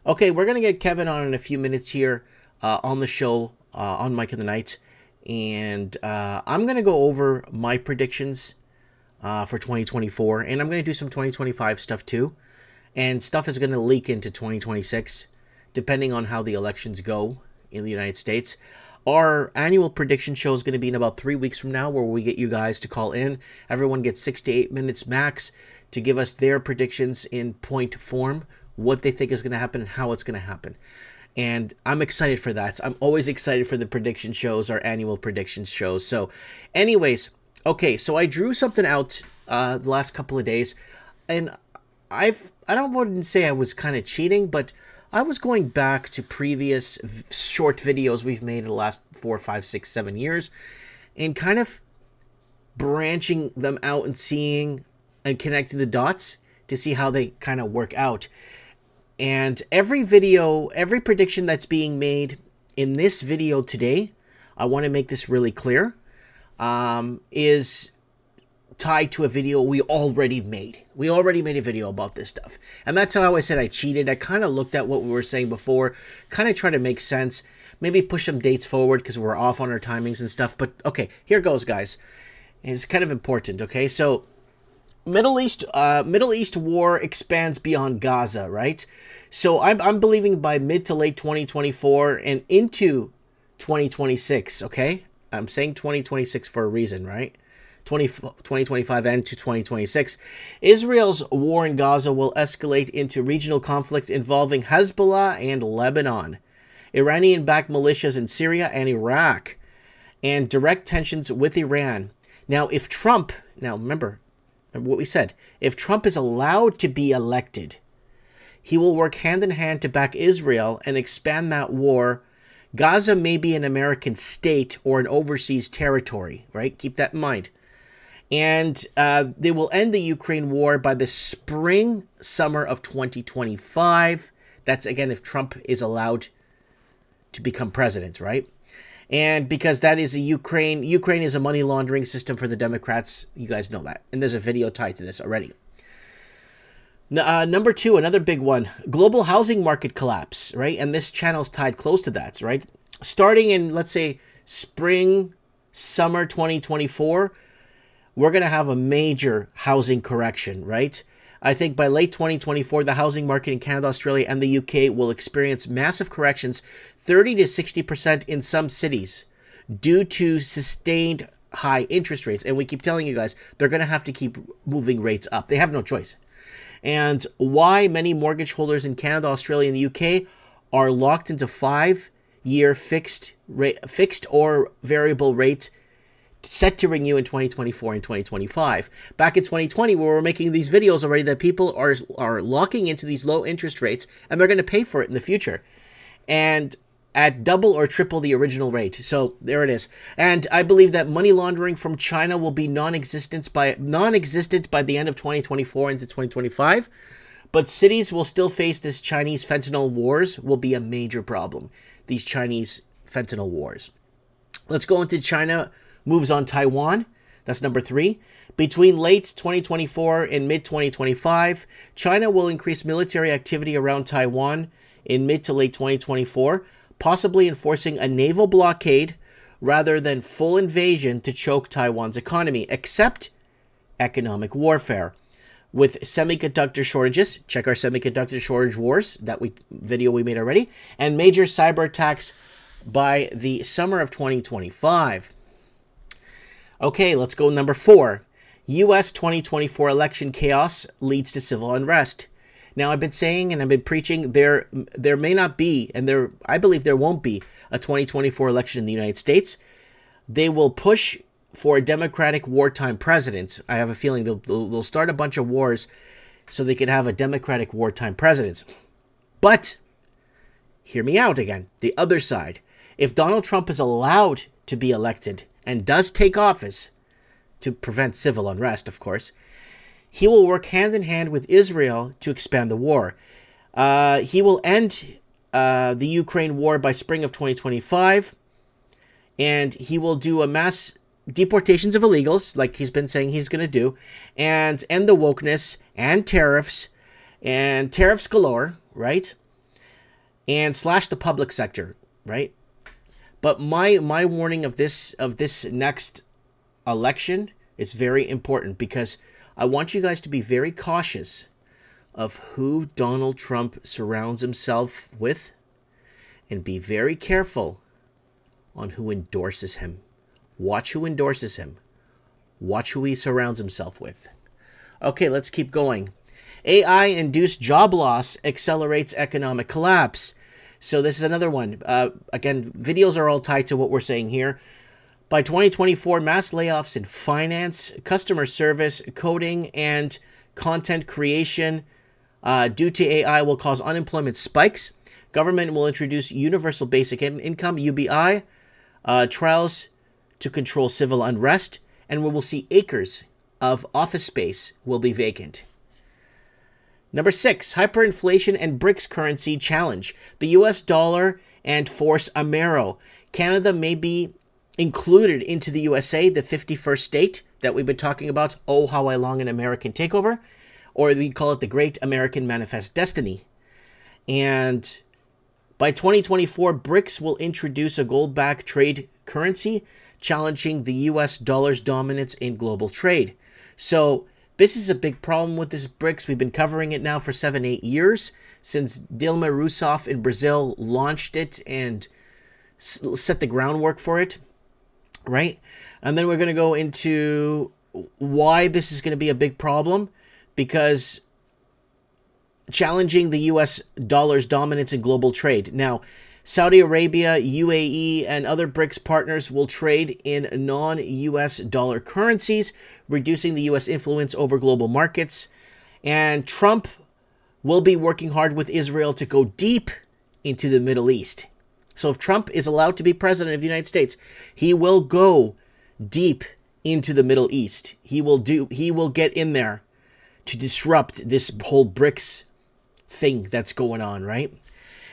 Okay, we're going to get Kevin on in a few minutes here on the show on Mike of the Night. And I'm going to go over my predictions for 2024. And I'm going to do some 2025 stuff too. And stuff is going to leak into 2026, depending on how the elections go in the United States. Our annual prediction show is going to be in about 3 weeks from now, where we get you guys to call in. Everyone gets 6 to 8 minutes max to give us their predictions in point form, what they think is going to happen and how it's going to happen. And I'm excited for that. I'm always excited for the prediction shows, our annual prediction shows. So anyways, okay, so I drew something out the last couple of days, and I wouldn't say I was kind of cheating, but I was going back to previous short videos we've made in the last 4, 5, 6, 7 years and kind of branching them out and seeing and connecting the dots to see how they kind of work out. And every video, every prediction that's being made in this video today, I want to make this really clear, is tied to a video we already made. We already made a video about this stuff. And that's how I said I cheated. I kind of looked at what we were saying before, kind of try to make sense, maybe push some dates forward because we're off on our timings and stuff. But okay, here goes, guys. It's kind of important, okay? So Middle East war expands beyond Gaza, right? So I'm believing by mid to late 2024 and into 2026, okay? I'm saying 2026 for a reason, right? 2025 and to 2026, Israel's war in Gaza will escalate into regional conflict involving Hezbollah and Lebanon, Iranian-backed militias in Syria and Iraq, and direct tensions with Iran. Now, remember what we said, if Trump is allowed to be elected, he will work hand in hand to back Israel and expand that war. Gaza may be an American state or an overseas territory, right? Keep that in mind. And they will end the Ukraine war by the summer of 2025. That's, again, if Trump is allowed to become president, right? And because that is Ukraine is a money laundering system for the Democrats. You guys know that. And there's a video tied to this already. Number 2, another big one, global housing market collapse, right? And this channel's tied close to that, right? Starting in, let's say, summer 2024, we're going to have a major housing correction, right? I think by late 2024, the housing market in Canada, Australia, and the UK will experience massive corrections, 30 to 60% in some cities, due to sustained high interest rates. And we keep telling you guys, they're going to have to keep moving rates up. They have no choice. And why many mortgage holders in Canada, Australia, and the UK are locked into 5-year fixed or variable rate set to renew in 2024 and 2025. Back in 2020, we were making these videos already that people are locking into these low interest rates, and they're going to pay for it in the future, and at double or triple the original rate. So there it is. And I believe that money laundering from China will be non-existent by the end of 2024 into 2025. But cities will still face this Chinese fentanyl wars. Will be a major problem. These Chinese fentanyl wars. Let's go into China. Moves on Taiwan. That's number 3. Between late 2024 and mid 2025, China will increase military activity around Taiwan in mid to late 2024, possibly enforcing a naval blockade rather than full invasion to choke Taiwan's economy, except economic warfare. With semiconductor shortages, check our semiconductor shortage wars, video we made already, and major cyber attacks by the summer of 2025. Okay, let's go number 4. U.S. 2024 election chaos leads to civil unrest. Now, I've been saying and I've been preaching there may not be, and I believe there won't be, a 2024 election in the United States. They will push for a Democratic wartime president. I have a feeling they'll start a bunch of wars so they could have a Democratic wartime president. But, hear me out again, the other side. If Donald Trump is allowed to be elected and does take office, to prevent civil unrest, of course, he will work hand in hand with Israel to expand the war. He will end the Ukraine war by spring of 2025, and he will do a mass deportations of illegals, like he's been saying he's going to do, and end the wokeness and tariffs galore, right? and slash the public sector, right? But my warning of this next election is very important, because I want you guys to be very cautious of who Donald Trump surrounds himself with, and be very careful on who endorses him. Watch who endorses him. Watch who he surrounds himself with. Okay, let's keep going. AI-induced job loss accelerates economic collapse. So this is another one. Again, videos are all tied to what we're saying here. By 2024, mass layoffs in finance, customer service, coding, and content creation due to AI will cause unemployment spikes. Government will introduce universal basic income, UBI, trials to control civil unrest, and we will see acres of office space will be vacant. Number 6, hyperinflation and BRICS currency challenge. The US dollar and force Amero. Canada may be included into the USA, the 51st state that we've been talking about. Oh, how I long an American takeover. Or we call it the Great American Manifest Destiny. And by 2024, BRICS will introduce a gold-backed trade currency, challenging the US dollar's dominance in global trade. So this is a big problem with this BRICS. We've been covering it now for 7-8 years, since Dilma Rousseff in Brazil launched it and set the groundwork for it, right? And then we're going to go into why this is going to be a big problem, because challenging the US dollar's dominance in global trade. Now, Saudi Arabia, UAE, and other BRICS partners will trade in non-US dollar currencies, reducing the US influence over global markets. And Trump will be working hard with Israel to go deep into the Middle East. So if Trump is allowed to be president of the United States, he will go deep into the Middle East. He will get in there to disrupt this whole BRICS thing that's going on, right?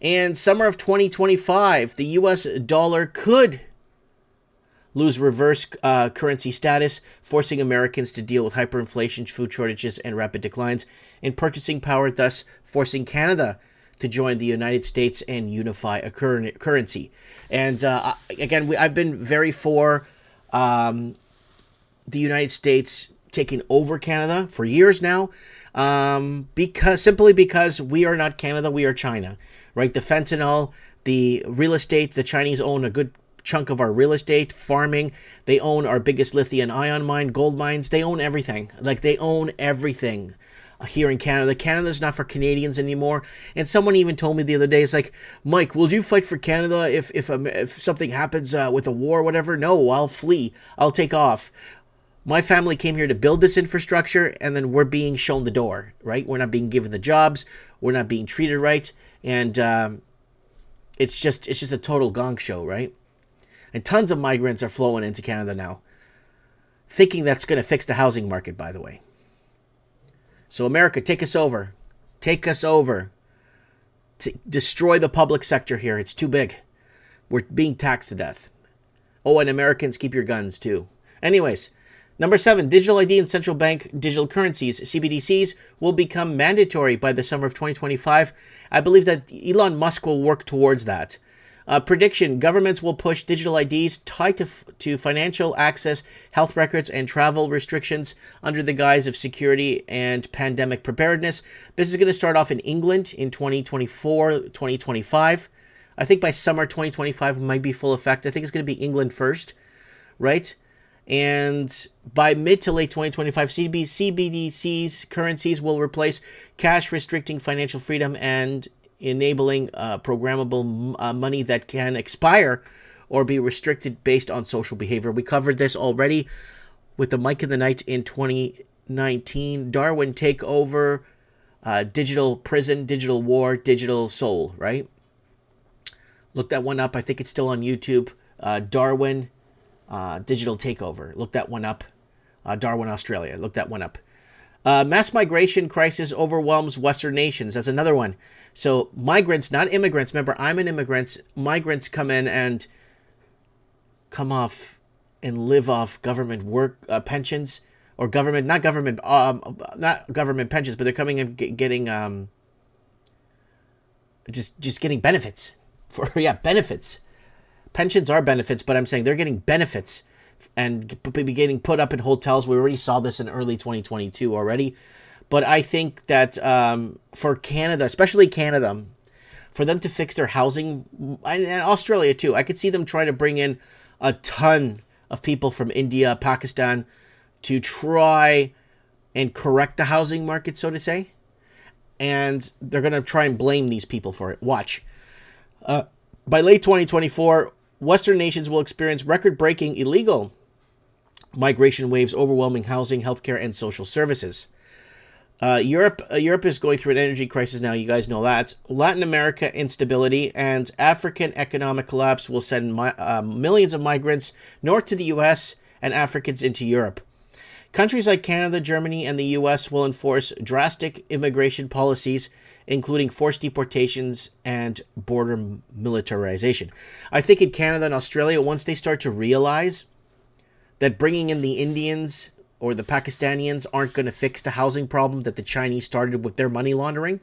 And summer of 2025, the US dollar could lose reverse currency status, forcing Americans to deal with hyperinflation, food shortages, and rapid declines in purchasing power, thus forcing Canada to join the United States and unify a currency. And again, I've been very for the United States taking over Canada for years now, simply because we are not Canada, we are China. Right, the fentanyl, the real estate, the Chinese own a good chunk of our real estate, farming. They own our biggest lithium-ion mine, gold mines. They own everything. Like, they own everything here in Canada. Canada's not for Canadians anymore. And someone even told me the other day, it's like, Mike, will you fight for Canada if something happens with a war or whatever? No, I'll flee. I'll take off. My family came here to build this infrastructure, and then we're being shown the door, right? We're not being given the jobs. We're not being treated right. And it's just a total gong show, right? And tons of migrants are flowing into Canada now, thinking that's going to fix the housing market, by the way. So America, take us over. Take us over. Destroy the public sector here. It's too big. We're being taxed to death. Oh, and Americans, keep your guns too. Anyways, number 7, digital ID and central bank digital currencies, CBDCs, will become mandatory by the summer of 2025. I believe that Elon Musk will work towards that. Prediction, governments will push digital IDs tied to financial access, health records, and travel restrictions under the guise of security and pandemic preparedness. This is going to start off in England in 2024, 2025. I think by summer 2025 might be full effect. I think it's going to be England first, right? And by mid to late 2025, CBDCs currencies will replace cash, restricting financial freedom and enabling programmable money that can expire or be restricted based on social behavior. We covered this already with the Mike in the Night in 2019. Darwin takeover, digital prison, digital war, digital soul, right? Look that one up. I think it's still on YouTube. Darwin. Digital takeover. Look that one up. Darwin, Australia. Look that one up. Mass migration crisis overwhelms Western nations. That's another one. So migrants, not immigrants. Remember, I'm an immigrant. Migrants come in and come off and live off government work pensions or government, not government pensions, but they're coming and getting just getting benefits for benefits. Pensions are benefits, but I'm saying they're getting benefits and be getting put up in hotels. We already saw this in early 2022 already. But I think that for Canada, especially Canada, for them to fix their housing, and Australia too, I could see them trying to bring in a ton of people from India, Pakistan, to try and correct the housing market, so to say. And they're going to try and blame these people for it. Watch. By late 2024, Western nations will experience record-breaking illegal migration waves overwhelming housing, healthcare, and social services. Europe is going through an energy crisis now. You guys know that. Latin America instability and African economic collapse will send millions of migrants north to the U.S. and Africans into Europe. Countries like Canada, Germany, and the U.S. will enforce drastic immigration policies, including forced deportations and border militarization. I think in Canada and Australia, once they start to realize that bringing in the Indians or the Pakistanians aren't going to fix the housing problem that the Chinese started with their money laundering,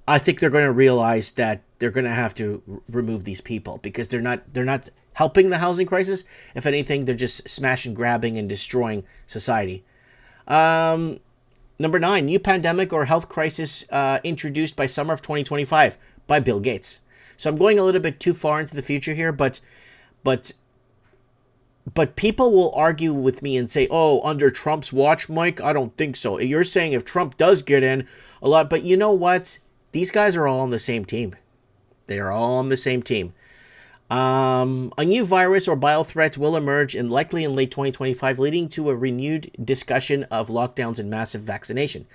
I think they're going to realize that they're going to have to remove these people because they're not helping the housing crisis. If anything, they're just smashing, grabbing, and destroying society. Number 9, new pandemic or health crisis introduced by summer of 2025 by Bill Gates. So I'm going a little bit too far into the future here, but people will argue with me and say, oh, under Trump's watch, Mike, I don't think so. You're saying if Trump does get in a lot, but you know what? These guys are all on the same team. They are all on the same team. A new virus or biothreat will emerge likely in late 2025, leading to a renewed discussion of lockdowns and massive vaccination.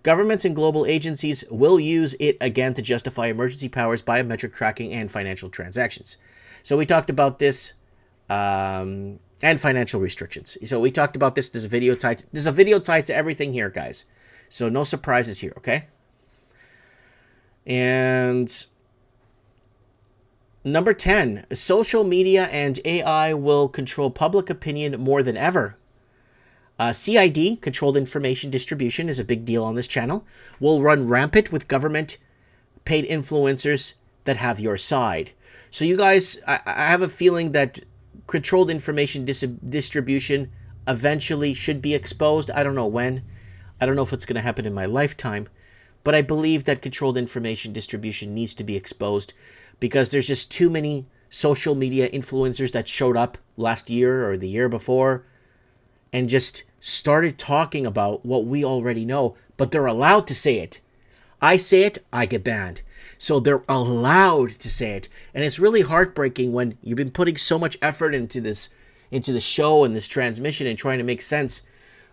Governments and global agencies will use it again to justify emergency powers, biometric tracking, and financial transactions. So we talked about this, and financial restrictions. So we talked about this. There's a video tied to everything here, guys. So no surprises here, okay? And number 10, social media and AI will control public opinion more than ever. CID, controlled information distribution, is a big deal on this channel. Will run rampant with government-paid influencers that have your side. So you guys, I have a feeling that controlled information distribution eventually should be exposed. I don't know when. I don't know if it's going to happen in my lifetime. But I believe that controlled information distribution needs to be exposed because there's just too many social media influencers that showed up last year or the year before and just started talking about what we already know, but they're allowed to say it. I say it, I get banned. So they're allowed to say it. And it's really heartbreaking when you've been putting so much effort into the show and this transmission and trying to make sense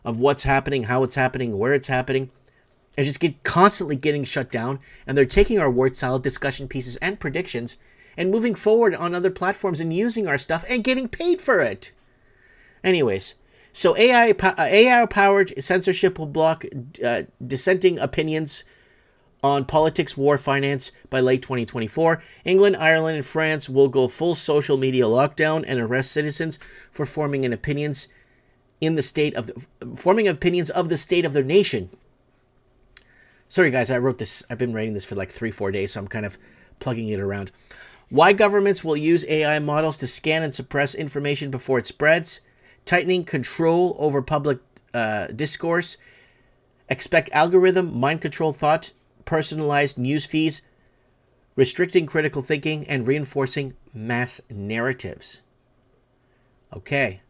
of what's happening, how it's happening, where it's happening, and just constantly getting shut down. And they're taking our word salad discussion pieces and predictions and moving forward on other platforms and using our stuff and getting paid for it. Anyways, so AI-powered censorship will block dissenting opinions on politics, war, finance by late 2024. England, Ireland, and France will go full social media lockdown and arrest citizens for forming opinions of the state of their nation. Sorry, guys, I wrote this. I've been writing this for like 3-4 days, so I'm kind of plugging it around. Why governments will use AI models to scan and suppress information before it spreads. Tightening control over public discourse. Expect algorithm, mind control thought, personalized news feeds, restricting critical thinking, and reinforcing mass narratives. Okay,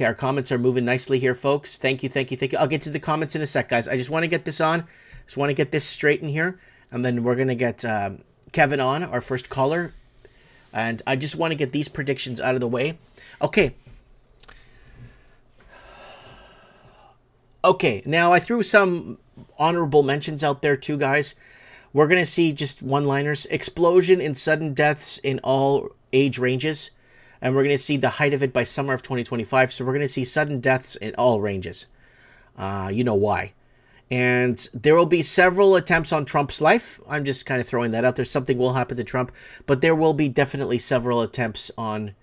our comments are moving nicely here, folks. Thank you. I'll get to the comments in a sec, guys. I just want to get this on. Just want to get this straight in here, and then we're going to get Kevin on, our first caller. And I just want to get these predictions out of the way. Okay, now I threw some honorable mentions out there too, guys. We're going to see just one-liners. Explosion in sudden deaths in all age ranges. And we're going to see the height of it by summer of 2025. So we're going to see sudden deaths in all ranges. You know why. And there will be several attempts on Trump's life. I'm just kind of throwing that out there. Something will happen to Trump. But there will be definitely several attempts on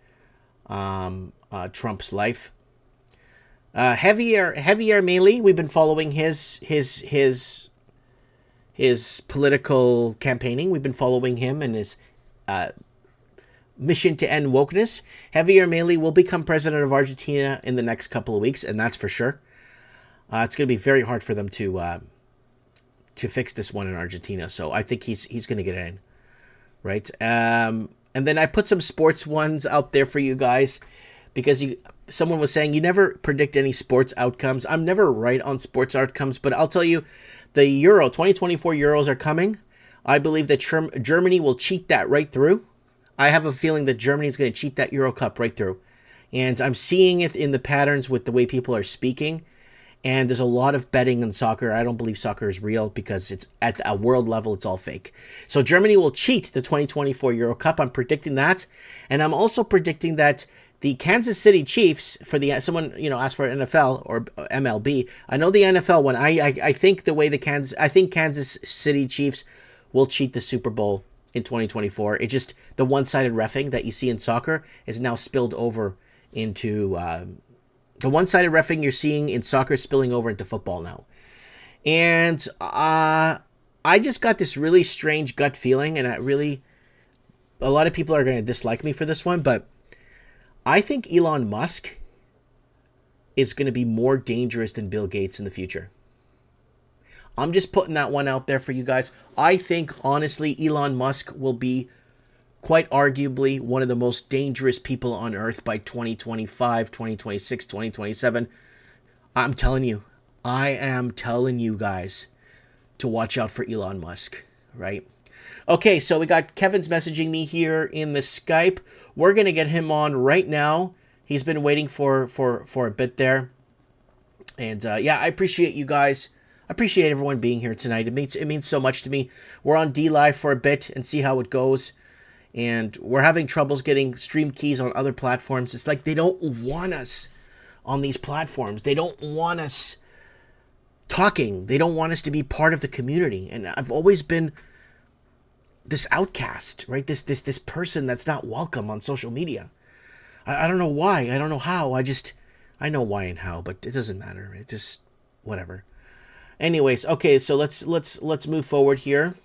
Trump's life. Heavier melee. We've been following his his political campaigning. We've been following him and his mission to end wokeness. Javier Milei will become president of Argentina in the next couple of weeks, and that's for sure. It's going to be very hard for them to fix this one in Argentina. So I think he's going to get in, right? And then I put some sports ones out there for you guys because someone was saying you never predict any sports outcomes. I'm never right on sports outcomes, but I'll tell you, the Euro 2024 Euros are coming. I believe that Germany will cheat that right through. I have a feeling that Germany is going to cheat that Euro Cup right through. And I'm seeing it in the patterns with the way people are speaking. And there's a lot of betting in soccer. I don't believe soccer is real because it's at a world level, it's all fake. So Germany will cheat the 2024 Euro Cup. I'm predicting that. And I'm also predicting that the Kansas City Chiefs, someone asked for NFL or MLB. I know the NFL one. I think I think Kansas City Chiefs will cheat the Super Bowl in 2024. It just, the one-sided reffing that you see in soccer is now spilled over into the one-sided reffing you're seeing in soccer spilling over into football now. And I just got this really strange gut feeling, and a lot of people are going to dislike me for this one, but I think Elon Musk is going to be more dangerous than Bill Gates in the future. I'm just putting that one out there for you guys. I think, honestly, Elon Musk will be quite arguably one of the most dangerous people on Earth by 2025, 2026, 2027. I'm telling you. I am telling you guys to watch out for Elon Musk, right? Okay, so we got Kevin's messaging me here in the Skype. We're going to get him on right now. He's been waiting for a bit there. And yeah, I appreciate you guys. I appreciate everyone being here tonight. It means so much to me. We're on D Live for a bit and see how it goes. And we're having troubles getting stream keys on other platforms. It's like they don't want us on these platforms. They don't want us talking. They don't want us to be part of the community. And I've always been this outcast, right? This person that's not welcome on social media. I don't know why. I don't know how. I know why and how, but it doesn't matter. It just whatever. Anyways, okay, so let's move forward here.